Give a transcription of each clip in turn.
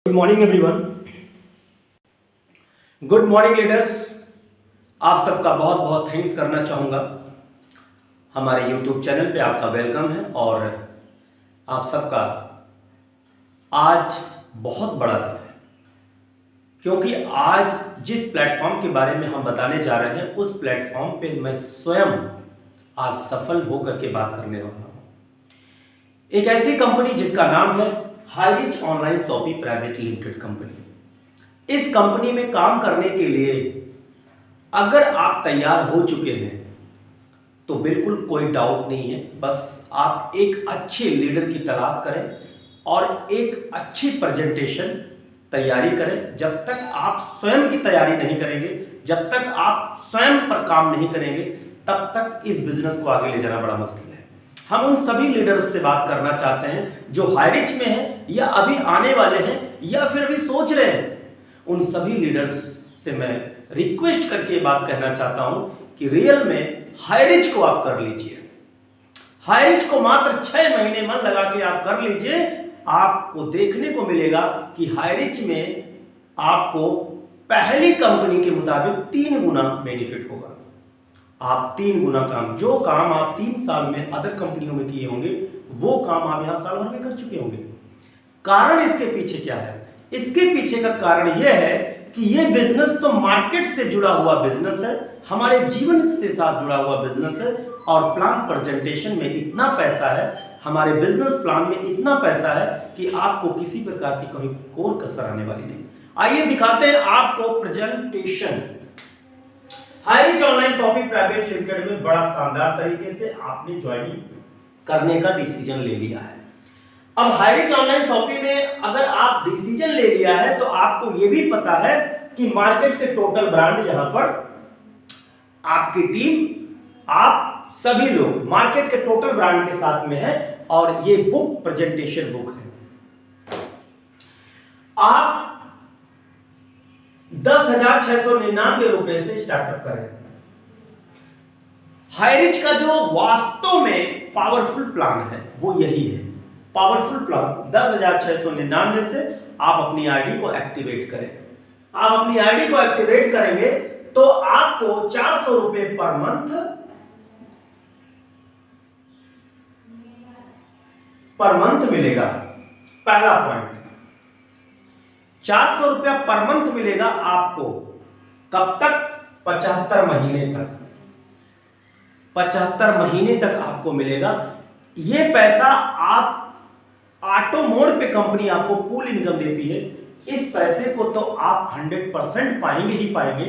Good morning everyone. Good morning leaders. आप सबका बहुत बहुत थैंक्स करना चाहूँगा। हमारे यूट्यूब चैनल पे आपका वेलकम है और आप सबका आज बहुत बड़ा दिन है, क्योंकि आज जिस प्लेटफॉर्म के बारे में हम बताने जा रहे हैं उस प्लेटफॉर्म पे मैं स्वयं आज सफल होकर के बात करने वाला हूँ। एक ऐसी कंपनी जिसका नाम है Highrich Online Shoppe Private Limited company. इस कंपनी में काम करने के लिए अगर आप तैयार हो चुके हैं तो बिल्कुल कोई डाउट नहीं है, बस आप एक अच्छे लीडर की तलाश करें और एक अच्छी प्रेजेंटेशन तैयारी करें। जब तक आप स्वयं की तैयारी नहीं करेंगे, जब तक आप स्वयं पर काम नहीं करेंगे, तब तक इस बिजनेस को आगे ले जाना बड़ा मुश्किल है। हम उन सभी लीडर्स से बात करना चाहते हैं जो हाईरिच में हैं या अभी आने वाले हैं या फिर अभी सोच रहे हैं। उन सभी लीडर्स से मैं रिक्वेस्ट करके बात कहना चाहता हूं कि रियल में हाईरिच को आप कर लीजिए। हाईरिच को मात्र 6 महीने मन लगा के आप कर लीजिए। आपको देखने को मिलेगा कि हाईरिच में आपको पहली कंपनी के मुताबिक 3 गुना बेनिफिट होगा। आप 3 गुना काम, जो काम आप 3 साल में अदर कंपनियों में किए होंगे वो काम आप यहां साल भर में कर चुके होंगे। कारण इसके पीछे क्या है? इसके पीछे का कारण यह है कि यह बिजनेस तो मार्केट से जुड़ा हुआ बिजनेस है, हमारे जीवन से साथ जुड़ा हुआ बिजनेस है और प्लान प्रेजेंटेशन में इतना पैसा है, हमारे बिजनेस प्लान में इतना पैसा है कि आपको किसी प्रकार की कोई कोर कसर आने वाली नहीं। आइए दिखाते हैं आपको presentation. Highrich Online Shoppe Private Limited में बड़ा शानदार तरीके से आपने ज्वाइनिंग करने का डिसीजन ले लिया है। अब हाईरिच ऑनलाइन शॉपी में अगर आप डिसीजन ले लिया है तो आपको यह भी पता है कि मार्केट के टोटल ब्रांड यहां पर आपकी टीम, आप सभी लोग मार्केट के टोटल ब्रांड के साथ में है और ये बुक प्रेजेंटेशन बुक है। आप 10,699 रुपए से स्टार्टअप करें। हाईरिच का जो वास्तव में पावरफुल प्लान है वो यही है। पावरफुल प्लान 10,699 से आप अपनी आईडी को एक्टिवेट करें। आप अपनी आईडी को एक्टिवेट करेंगे तो आपको 400 रुपए पर मंथ मिलेगा। पहला पॉइंट, 400 रुपया पर मंथ मिलेगा आपको। कब तक? 75 महीने तक। 75 महीने तक आपको मिलेगा। यह पैसा आप ऑटो मोड पे कंपनी आपको पूल इनकम देती है। इस पैसे को तो आप 100% पाएंगे ही पाएंगे।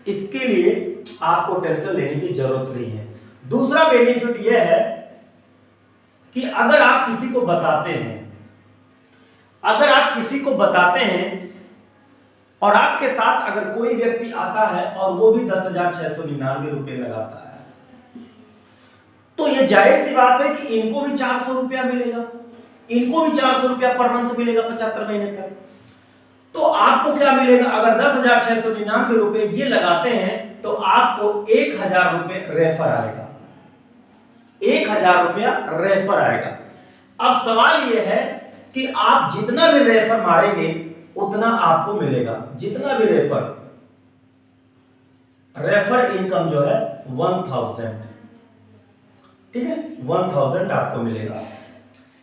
इसके लिए आपको टेंशन लेने की जरूरत नहीं है। दूसरा बेनिफिट यह है कि अगर आप किसी को बताते हैं और आपके साथ अगर कोई व्यक्ति आता है और वो भी 10,699 रुपए लगाता है तो ये जाहिर सी बात है कि इनको भी 400 रुपया मिलेगा, इनको भी 400 रुपया पर मंथ मिलेगा 75 महीने तक। तो आपको क्या मिलेगा? अगर 10,699 रुपए ये लगाते हैं तो आपको 1,000 रुपए रेफर आएगा। 1,000 रुपया रेफर आएगा। अब सवाल यह है कि आप जितना भी रेफर मारेंगे उतना आपको मिलेगा। जितना भी रेफर इनकम जो है 1000, ठीक है, 1000 आपको मिलेगा।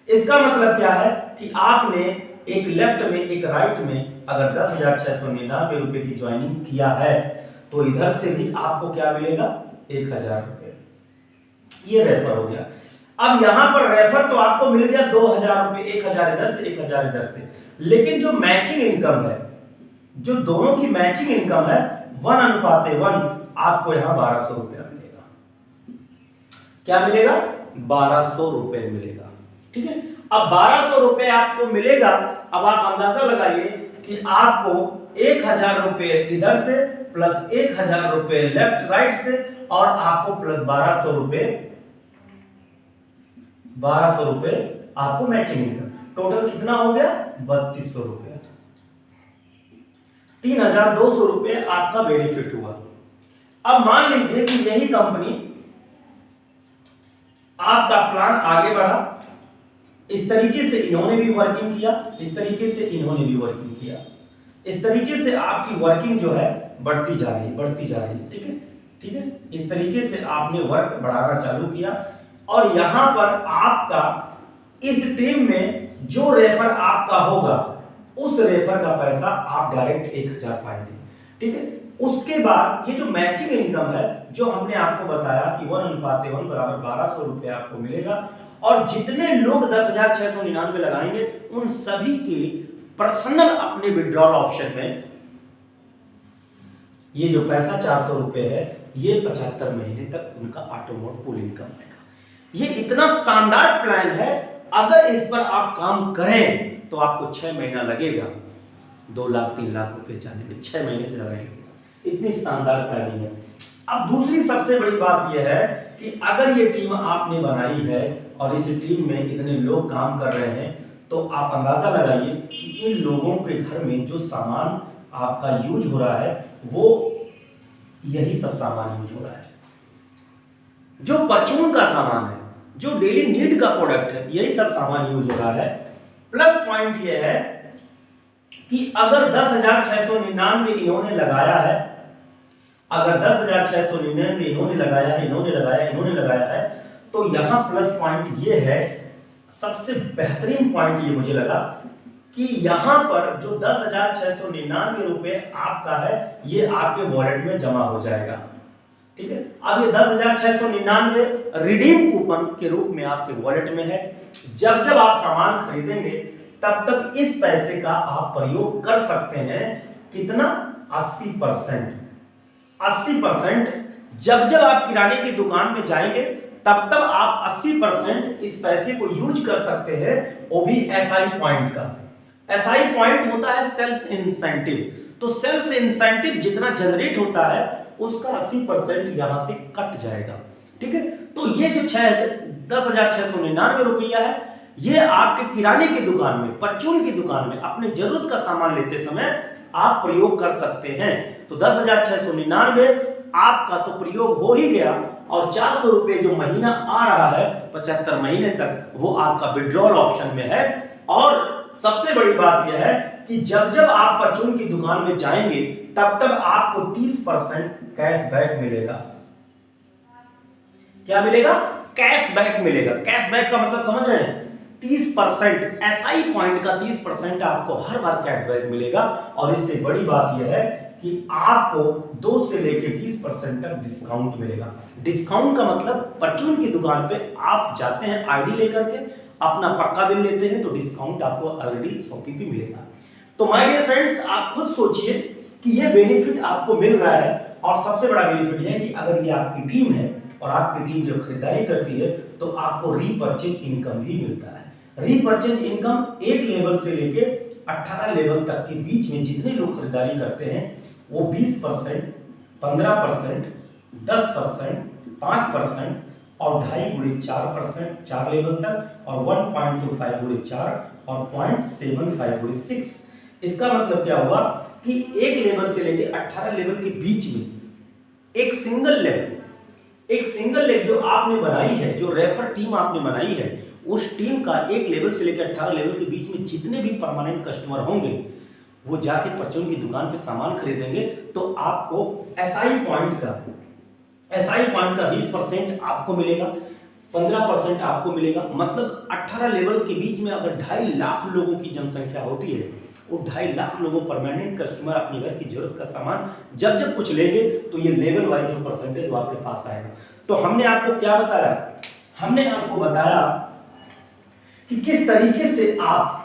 इसका मतलब क्या है कि आपने एक लेफ्ट में एक राइट में अगर 10,699 रुपए की ज्वाइनिंग किया है तो इधर से भी आपको क्या मिलेगा? 1,000 रुपए। ये रेफर हो गया। अब यहां पर रेफर तो आपको मिल गया 2,000 रुपए, 1,000 इधर से 1,000 इधर से, लेकिन जो मैचिंग इनकम है, जो दोनों की मैचिंग इनकम है 1:1, आपको यहां 1,200 रुपया मिलेगा। क्या मिलेगा? 1,200 रुपए मिलेगा। ठीक है। अब 1,200 रुपए आपको मिलेगा। अब आप अंदाजा लगाइए कि आपको 1,000 रुपए इधर से प्लस 1,000 रुपए लेफ्ट राइट से और आपको प्लस 1,200 रुपए आपको मैचिंग इनकम। टोटल कितना हो गया? 3,200 रुपए। 3,200 रुपए आपका बेनिफिट हुआ। अब मान लीजिए कि यही कंपनी आपका प्लान आगे बढ़ा, इस तरीके से इन्होंने भी वर्किंग किया, इस तरीके से इन्होंने भी वर्किंग किया। इस तरीके से आपकी वर्किंग जो है बढ़ती जा रही, बढ़ती जा रही। ठीक है, ठीक है, इस तरीके से आपने वर्क बढ़ाना चालू किया और यहां पर आपका इस टीम में जो रेफर आपका होगा उस रेफर का पैसा आप डायरेक्ट 1000 पाएंगे। ठीक है, उसके बाद ये जो मैचिंग इनकम है जो हमने आपको बताया कि 1:1 बराबर 1200 रुपए आपको मिलेगा और जितने लोग 10,699 लगाएंगे उन सभी के पर्सनल अपने विड्रॉल ऑप्शन में ये जो पैसा 400 रुपए है ये 75 महीने तक उनका ऑटोमोट पूल इनकम आएगा। ये इतना शानदार प्लान है, अगर इस पर आप काम करें तो आपको 6 महीना लगेगा 2 लाख 3 लाख रुपए जाने में, 6 महीने से ज्यादा लगेगा। इतनी शानदार प्लानिंग है। अब दूसरी सबसे बड़ी बात यह है कि अगर ये टीम आपने बनाई है और इस टीम में इतने लोग काम कर रहे हैं तो आप अंदाजा लगाइए कि इन लोगों के घर में जो सामान आपका यूज हो रहा है वो यही सब सामान यूज हो रहा है। जो परचून का सामान है, जो डेली नीड का प्रोडक्ट है, यही सब सामान यूज हो रहा है। प्लस पॉइंट यह है कि अगर 10,699 इन्होंने लगाया है, अगर 10,699 इन्होंने लगाया है, इन्होंने लगाया है तो यहां प्लस पॉइंट ये है, सबसे बेहतरीन पॉइंट ये मुझे लगा कि यहां पर जो 10,699 रुपए आपका है ये आपके वॉलेट में जमा हो जाएगा। ठीक है, अब ये 10,699 रिडीम कूपन के रूप में आपके वॉलेट में है। जब जब आप सामान खरीदेंगे तब तक इस पैसे का आप प्रयोग कर सकते हैं। कितना? 80%। 80%। जब जब आप किराने की दुकान में जाएंगे तब तब आप 80% इस पैसे को यूज कर सकते हैं, वो भी एसआई पॉइंट का। एसआई पॉइंट होता है सेल्स इंसेंटिव, तो सेल्स इंसेंटिव जितना जनरेट होता है उसका 80% यहां से कट जाएगा। ठीक है, तो ये जो 10,699 रुपया है ये आपके किराने की दुकान में, परचून की दुकान में अपने जरूरत का सामान लेते समय आप प्रयोग कर सकते हैं। तो 10,699 आपका तो प्रयोग हो ही गया और 400 रुपए जो महीना आ रहा है 75 महीने तक वो आपका विड्रॉल ऑप्शन में है। और सबसे बड़ी बात यह है कि जब जब आप परचून की दुकान में जाएंगे तब तब आपको 30% कैशबैक मिलेगा। क्या मिलेगा? कैशबैक मिलेगा। कैशबैक का मतलब समझ रहे हैं? 30% एसआई पॉइंट का 30% आपको हर बार कैशबैक मिलेगा। और इससे बड़ी बात यह है कि आपको 2 से लेकर 20% तक डिस्काउंट मिलेगा। डिस्काउंट का मतलब परचून की दुकान पे आप जाते हैं आईडी लेकर के, अपना पक्का बिल लेते हैं तो डिस्काउंट आपको ऑलरेडी 100% मिलेगा। तो माय डियर फ्रेंड्स, आप खुद सोचिए कि ये बेनिफिट आपको मिल रहा है। और सबसे बड़ा बेनिफिट है कि अगर ये आपकी टीम है और आपकी टीम जब खरीदारी करती है तो आपको रीपर्चेज इनकम भी मिलता है। रीपर्चेज इनकम एक लेवल से लेके 18 लेवल तक के बीच में जितने लोग खरीदारी करते हैं वो 20%, 15%, 10%, 5% और 2.5x 4% 4 लेवल तक और 1.25x 4 और 0.75x 6। इसका मतलब क्या हुआ कि एक लेवल से लेके 18 लेवल के बीच में एक सिंगल लेवल जो आपने बनाई है, जो रेफर टीम आपने बनाई है, उस टीम का एक लेवल से लेकर 18 लेवल के बीच में जितने भी परमानेंट कस्टमर होंगे वो जाके परचून की दुकान पे सामान खरीदेंगे तो आपको एसआई पॉइंट का 20% आपको मिलेगा, 15% आपको मिलेगा। मतलब 18 लेवल के बीच में अगर 2.5 लाख लोगों की जनसंख्या होती है, वो 2.5 लाख लोगों परमानेंट कस्टमर अपने घर की जरूरत का सामान जब जब कुछ लेंगे तो ये लेवल वाइज जो परसेंटेज वो आपके पास आएगा। तो हमने आपको क्या बताया? हमने आपको बताया कि किस तरीके से आप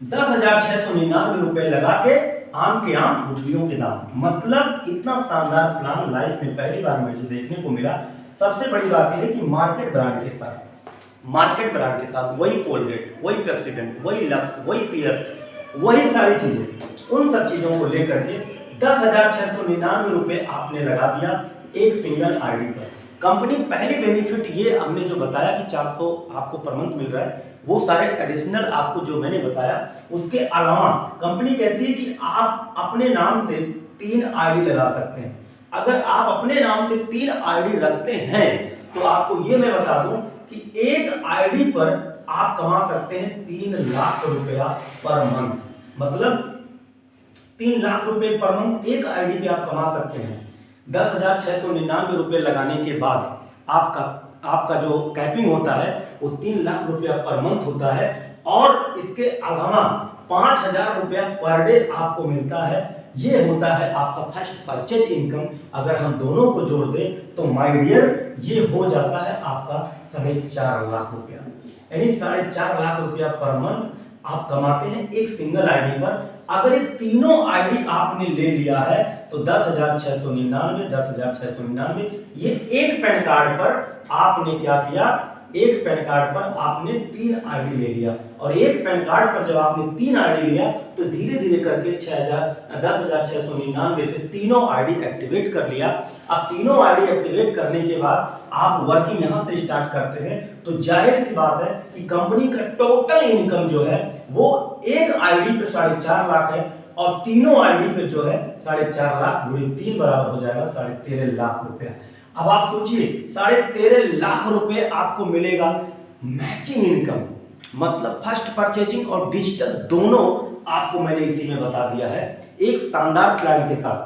10,699 रुपए लगा के आम के आम गुठलियों के दाम। मतलब इतना शानदार प्लान लाइफ में पहली बार मुझे देखने को मिला। सबसे बड़ी बात यह है कि मार्केट ब्रांड के साथ वही कोलगेट, वही पेप्सोडेंट, वही लक्स, वही पियर्स, वही सारी चीजें, उन सब चीजों को लेकर के 10,699 रुपए आपने लगा दिया एक सिंगल आईडी पर। कंपनी पहले बेनिफिट ये हमने जो बताया कि 400 आपको पर मंथ मिल रहा है, वो सारे एडिशनल आपको जो मैंने बताया, उसके अलावा कंपनी कहती है कि आप अपने नाम से 3 आईडी लगा सकते हैं। अगर आप अपने नाम से 3 आईडी रखते हैं तो आपको ये मैं बता दूं कि एक आईडी पर आप कमा सकते हैं 3 लाख रुपया पर मंथ। मतलब 3 लाख रुपए पर मंथ एक आईडी पे आप कमा सकते हैं। 10,699 रुपये लगाने के बाद आपका जो कैपिंग होता है वो 3 लाख रुपया पर मंथ होता है, और इसके अलावा 5,000 रुपया पर डे आपको मिलता है। ये होता है आपका फर्स्ट परचेज इनकम। अगर हम दोनों को जोड़ दें तो माय डियर ये हो जाता है आपका 4.5 लाख रुपया, यानी 4.5 लाख रुपया पर मंथ आप कमाते हैं एक सिंगल आईडी पर। अगर ये तीनों आईडी आपने ले लिया है तो 10,699 ये एक पैन कार्ड पर आपने क्या किया, एक पैन कार्ड पर आपने 3 आईडी ले लिया, और एक पैन कार्ड पर जब आपने 3 आईडी लिया तो धीरे धीरे करके 10,699 से तीनों आईडी एक्टिवेट कर लिया। अब तीनों आईडी एक्टिवेट करने के बाद आप वर्किंग यहां से स्टार्ट करते हैं, तो जाहिर सी बात है कि कंपनी का टोटल इनकम जो है वो एक आईडी पे 4.5 लाख है, और तीनों आईडी पे जो है 4.5 लाख गुणे 3 बराबर हो जाएगा 13.5 लाख रुपया। अब आप सोचिए 13.5 लाख रुपए आपको मिलेगा मैचिंग इनकम, मतलब फर्स्ट परचेजिंग और डिजिटल दोनों आपको मैंने इसी में बता दिया है एक शानदार प्लान के साथ।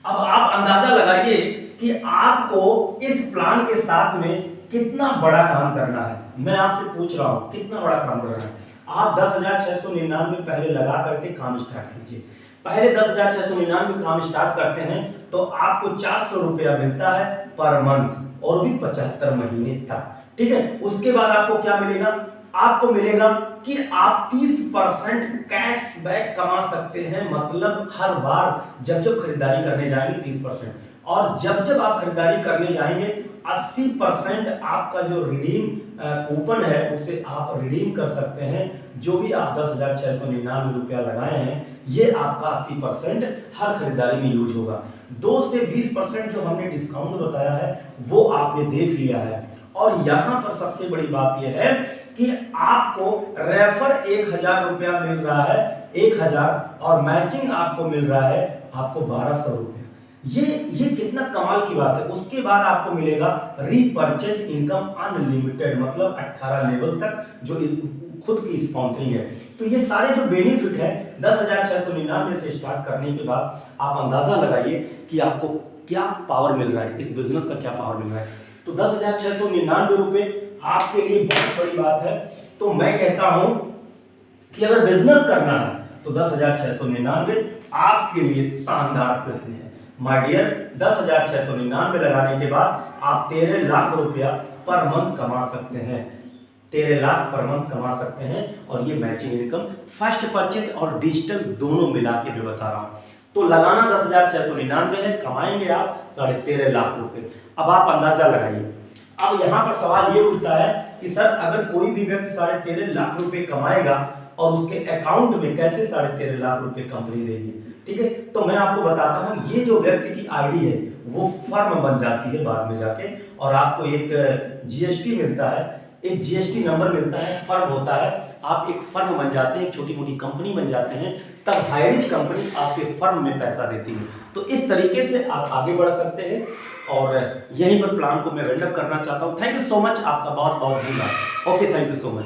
अब आप अंदाजा लगाइए कि आपको इस प्लान के साथ में कितना बड़ा काम करना है। मैं आपसे पूछ रहा हूं कितना बड़ा काम करना है। आप 10,699 पहले लगा करके काम स्टार्ट कीजिए। पहले 10,699 काम स्टार्ट करते हैं तो आपको 400 रुपया मिलता है पर मंथ, और भी 75 महीने तक, ठीक है। उसके बाद आपको क्या मिलेगा, आपको मिलेगा कि आप 30% कैशबैक कमा सकते हैं। मतलब हर बार जब जब खरीदारी करने जाएंगे 30%, और जब जब आप खरीदारी करने जाएंगे 80% आपका जो रिडीम कूपन है उसे आप रिडीम कर सकते हैं। जो भी आप 10,699 रुपया लगाए हैं ये आपका 80% हर खरीदारी में यूज होगा। 2 से 20% जो हमने डिस्काउंट बताया है वो आपने देख लिया है। और यहाँ पर सबसे बड़ी बात यह है कि आपको रेफर 1,000 रुपया मिल रहा है, 1,000, और मैचिंग आपको मिल रहा है आपको 1,200 रुपया। ये कितना कमाल की बात है। उसके बाद आपको मिलेगा रीपर्चेज इनकम अनलिमिटेड, मतलब 18 लेवल तक जो खुद की स्पॉन्सरिंग है। तो ये सारे जो बेनिफिट है 10,699 से स्टार्ट करने के बाद आप अंदाजा लगाइए कि आपको क्या पावर मिल रहा है, इस बिजनेस का क्या पावर मिल रहा है। तो 10,699 रुपए आपके लिए बहुत बड़ी बात है। तो मैं कहता हूं कि अगर बिजनेस करना है तो 10,699 आपके लिए शानदार प्लान है। माय डियर 10,699 लगाने के बाद आप 13 लाख रुपया पर मंथ कमा सकते हैं, 13 लाख पर मंथ कमा सकते हैं। और ये मैचिंग इनकम फर्स्ट परचेज और डिजिटल दोनों मिला के भी बता रहा हूं। तो लगाना 10,699 है, कमाएंगे आप 13.5 लाख रुपए। अब आप अंदाजा लगाइए। अब यहाँ पर सवाल ये उठता है कि सर अगर कोई भी व्यक्ति 13.5 लाख रुपए कमाएगा और उसके अकाउंट में कैसे 13.5 लाख रुपए कंपनी देगी, ठीक है। तो मैं आपको बताता हूँ, ये जो व्यक्ति की आईडी है वो फर्म बन जाती है बाद में जाके, और आपको एक जीएसटी मिलता है, एक जीएसटी नंबर मिलता है, फर्म होता है, आप एक फर्म बन जाते हैं, एक छोटी मोटी कंपनी बन जाते हैं, तब हायरिज कंपनी आपके फर्म में पैसा देती है। तो इस तरीके से आप आगे बढ़ सकते हैं, और यहीं पर प्लान को मैं वेंड अप करना चाहता हूँ। थैंक यू सो मच, आपका बहुत बहुत धन्यवाद। Okay, thank you so much.